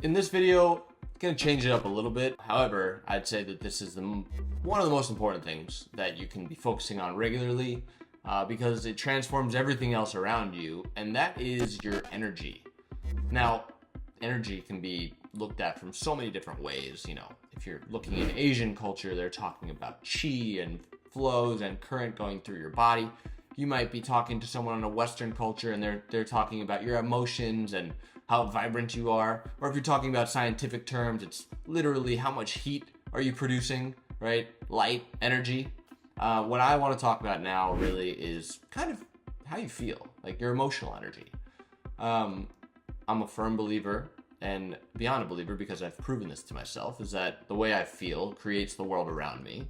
In this video, gonna change it up a little bit. However, I'd say that this is one of the most important things that you can be focusing on regularly because it transforms everything else around you, and that is your energy. Now, energy can be looked at from so many different ways. You know, if you're looking in Asian culture, they're talking about chi and flows and current going through your body. You might be talking to someone in a Western culture and they're talking about your emotions and how vibrant you are. Or if you're talking about scientific terms, it's literally how much heat are you producing, right? Light, energy. What I want to talk about now really is kind of how you feel, like your emotional energy. I'm a firm believer, and beyond a believer because I've proven this to myself, is that the way I feel creates the world around me.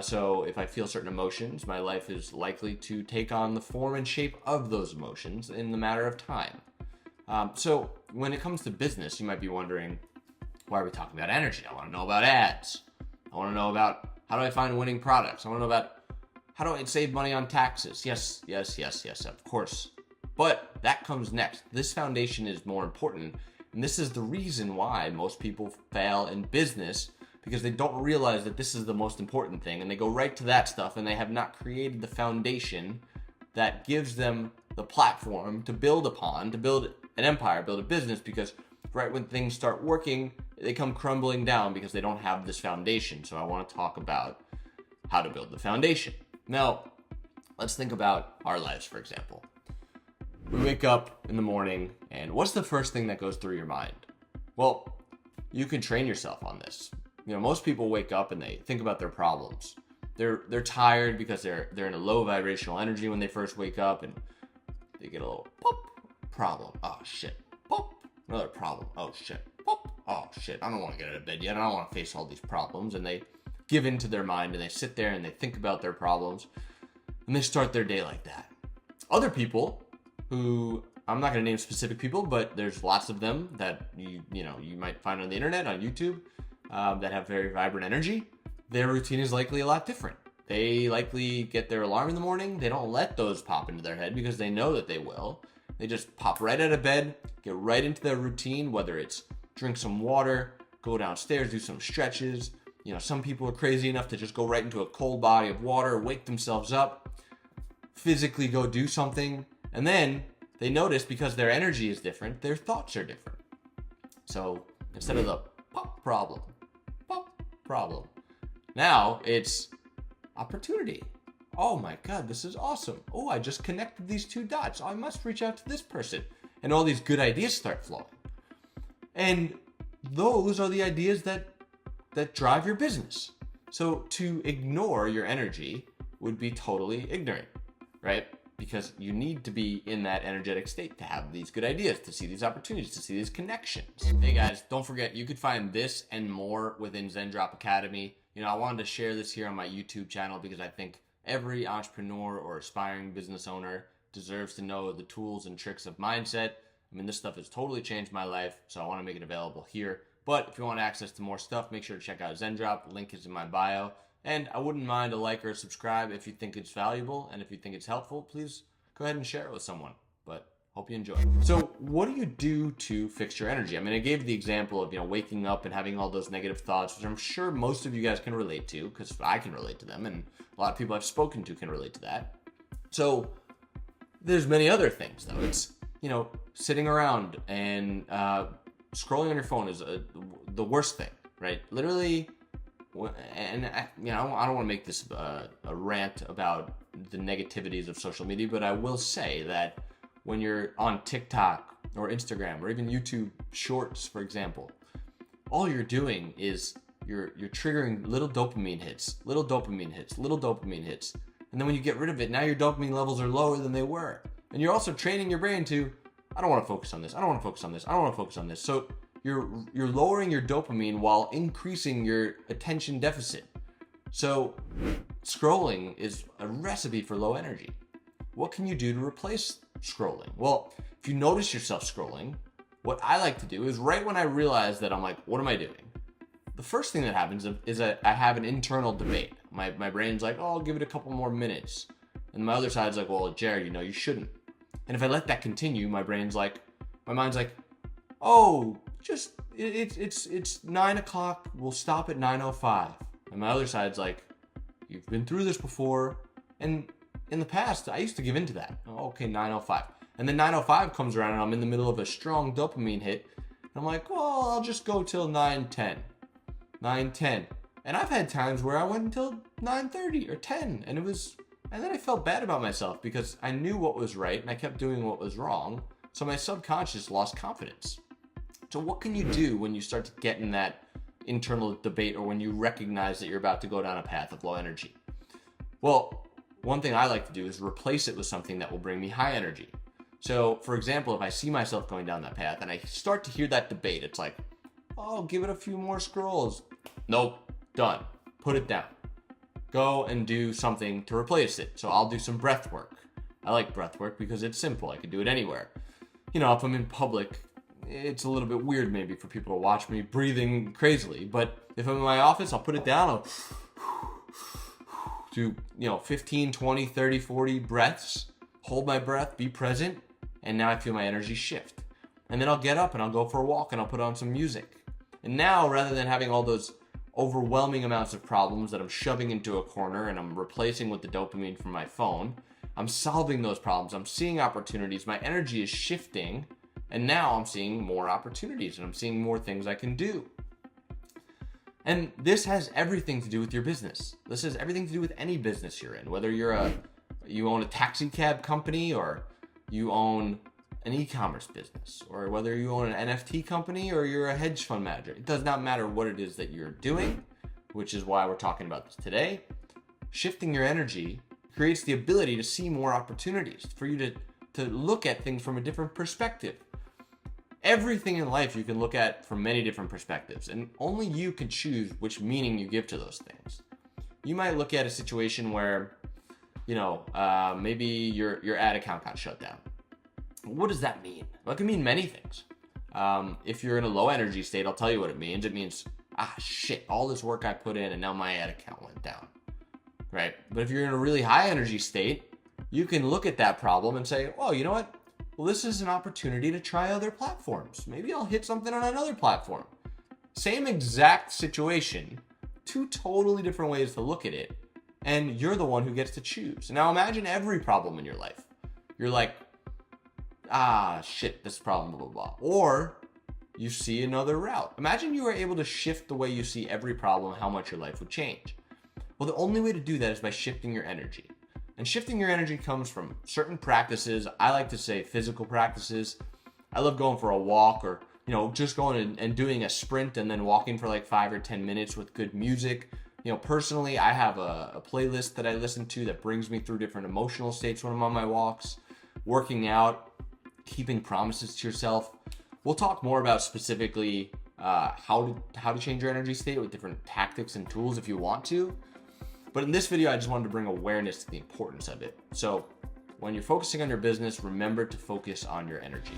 So if I feel certain emotions, my life is likely to take on the form and shape of those emotions in the matter of time. So when it comes to business, you might be wondering, why are we talking about energy? I want to know about ads. I want to know about how do I find winning products? I want to know about how do I save money on taxes? Yes, of course. But that comes next. This foundation is more important. And this is the reason why most people fail in business, because they don't realize that this is the most important thing, and they go right to that stuff, and they have not created the foundation that gives them the platform to build upon, to build an empire, build a business, because right when things start working, they come crumbling down because they don't have this foundation. So I want to talk about how to build the foundation. Now, let's think about our lives, for example. We wake up in the morning, and what's the first thing that goes through your mind? Well, you can train yourself on this. You know, most people wake up and they think about their problems. They're tired because they're in a low vibrational energy when they first wake up, and they get a little pop, problem. Oh shit. Pop, another problem. Oh shit. Pop. Oh shit. I don't want to get out of bed yet. I don't want to face all these problems. And they give in to their mind and they sit there and they think about their problems and they start their day like that. Other people who, I'm not going to name specific people, but there's lots of them that you might find on the internet, on YouTube, that have very vibrant energy. Their routine is likely a lot different. They likely get their alarm in the morning. They don't let those pop into their head because they know that they will. They just pop right out of bed, get right into their routine, whether it's drink some water, go downstairs, do some stretches. You know, some people are crazy enough to just go right into a cold body of water, wake themselves up, physically go do something. And then they notice, because their energy is different, their thoughts are different. So instead of the pop problem, now it's opportunity. Oh my God, this is awesome. Oh, I just connected these two dots. I must reach out to this person. And all these good ideas start flowing. And those are the ideas that drive your business. So to ignore your energy would be totally ignorant, right? Because you need to be in that energetic state to have these good ideas, to see these opportunities, to see these connections. Hey guys, don't forget, you could find this and more within Zendrop Academy. You know, I wanted to share this here on my YouTube channel because I think every entrepreneur or aspiring business owner deserves to know the tools and tricks of mindset. I mean, this stuff has totally changed my life, so I want to make it available here. But if you want access to more stuff, make sure to check out Zendrop. The link is in my bio. And I wouldn't mind a like or a subscribe if you think it's valuable, and if you think it's helpful, please go ahead and share it with someone. But hope you enjoy. So what do you do to fix your energy? I mean, I gave the example of, waking up and having all those negative thoughts, which I'm sure most of you guys can relate to, because I can relate to them, and a lot of people I've spoken to can relate to that. So there's many other things, though. It's, sitting around and scrolling on your phone is the worst thing, right? Literally. And I don't want to make this a rant about the negativities of social media, but I will say that when you're on TikTok or Instagram or even YouTube Shorts, for example, all you're doing is you're triggering little dopamine hits, and then when you get rid of it, now your dopamine levels are lower than they were, and you're also training your brain to, I don't want to focus on this, I don't want to focus on this, I don't want to focus on this. So you're lowering your dopamine while increasing your attention deficit. So scrolling is a recipe for low energy. What can you do to replace scrolling? Well, if you notice yourself scrolling, what I like to do is right when I realize that I'm like, what am I doing? The first thing that happens is that I have an internal debate. My brain's like, oh, I'll give it a couple more minutes. And my other side's like, well, Jared, you shouldn't. And if I let that continue, my mind's like, oh, just, it's 9 o'clock. We'll stop at 9:05. And my other side's like, you've been through this before. And in the past, I used to give in to that. Oh, okay, 9:05. And then 9:05 comes around and I'm in the middle of a strong dopamine hit. And I'm like, well, I'll just go till 9:10. 9:10. And I've had times where I went until 9:30 or 10. And then I felt bad about myself because I knew what was right and I kept doing what was wrong. So my subconscious lost confidence. So what can you do when you start to get in that internal debate, or when you recognize that you're about to go down a path of low energy? Well, one thing I like to do is replace it with something that will bring me high energy. So for example, if I see myself going down that path and I start to hear that debate, it's like, oh, give it a few more scrolls. Nope, done. Put it down. Go and do something to replace it. So I'll do some breath work. I like breath work because it's simple. I can do it anywhere. You know, if I'm in public, it's a little bit weird maybe for people to watch me breathing crazily. But if I'm in my office, I'll put it down. I'll do, 15, 20, 30, 40 breaths. Hold my breath, be present. And now I feel my energy shift. And then I'll get up and I'll go for a walk and I'll put on some music. And now, rather than having all those overwhelming amounts of problems that I'm shoving into a corner and I'm replacing with the dopamine from my phone, I'm solving those problems. I'm seeing opportunities. My energy is shifting. And now I'm seeing more opportunities and I'm seeing more things I can do. And this has everything to do with your business. This has everything to do with any business you're in, whether you own a taxi cab company, or you own an e-commerce business, or whether you own an NFT company, or you're a hedge fund manager. It does not matter what it is that you're doing, which is why we're talking about this today. Shifting your energy creates the ability to see more opportunities, for you to look at things from a different perspective. Everything in life you can look at from many different perspectives, and only you can choose which meaning you give to those things. You might look at a situation where, maybe your ad account got shut down. What does that mean? Well, it can mean many things. If you're in a low energy state, I'll tell you what it means. It means, shit, all this work I put in and now my ad account went down, right? But if you're in a really high energy state, you can look at that problem and say, oh, you know what? Well, this is an opportunity to try other platforms. Maybe I'll hit something on another platform. Same exact situation, two totally different ways to look at it, and you're the one who gets to choose. Now imagine every problem in your life. You're like, shit, this problem, blah, blah, blah. Or you see another route. Imagine you were able to shift the way you see every problem, how much your life would change. Well, the only way to do that is by shifting your energy. And shifting your energy comes from certain practices. I like to say physical practices. I love going for a walk, or, just going and doing a sprint and then walking for like 5 or 10 minutes with good music. Personally, I have a playlist that I listen to that brings me through different emotional states when I'm on my walks. Working out, keeping promises to yourself. We'll talk more about specifically how to change your energy state with different tactics and tools if you want to. But in this video, I just wanted to bring awareness to the importance of it. So when you're focusing on your business, remember to focus on your energy.